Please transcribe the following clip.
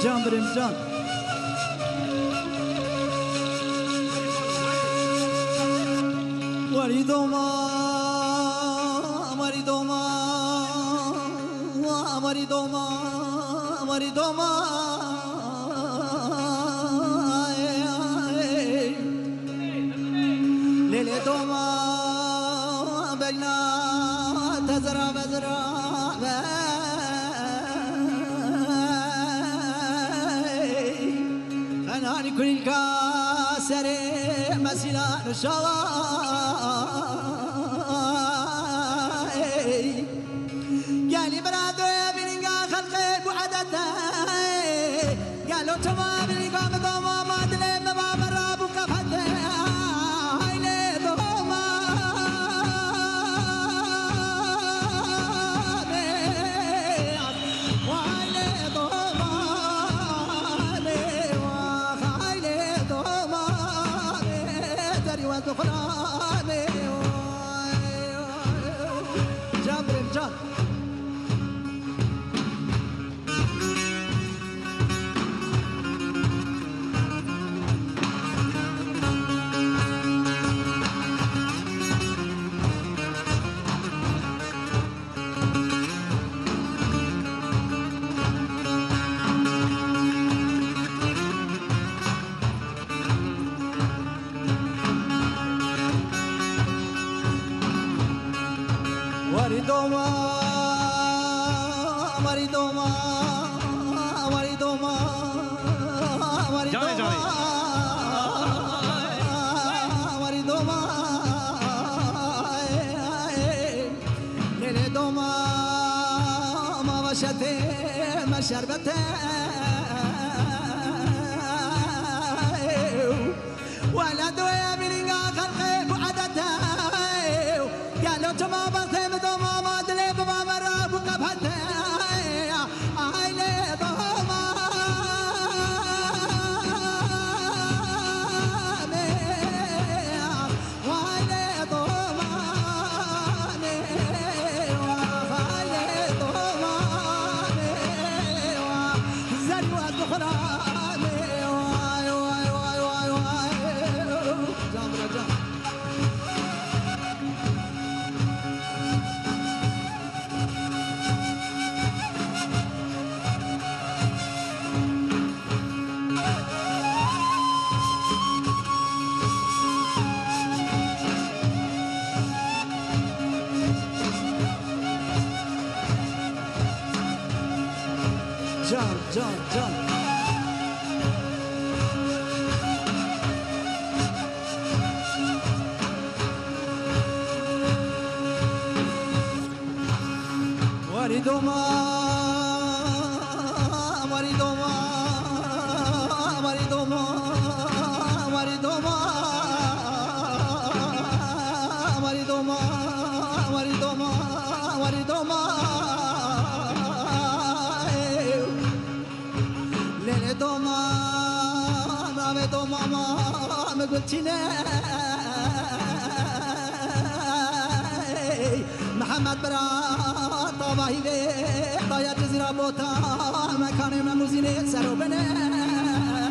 جان بریم جان واری دوما واری دوما واری دوما واری دوما لیلی دوما بگنا تزرع بزرع خنانی كل الكاسر مسيلا نشوا قالي برادو يا بنيقا خلقي بعدته قالوا تما بنيقا مدوما ما دلي بابا مرابو كفته هايلي دوما وهايلي دوما وخلاني جابر الجان Maridoma, Maridoma, Maridoma, Maridoma, Maridoma, Neredoma, Mavashate, Masharbate, ولد يا بنيقا خلقي بعدته قالوا تمام John, John, John. Maridoma, Maridoma, Maridoma, Maridoma, Maridoma, Maridoma, Maridoma. ليلة دوما نامي دوما ما قلتينا محمد برا طباهي ضايا جزيرة بوتا مكاني مموزيني سرو بنا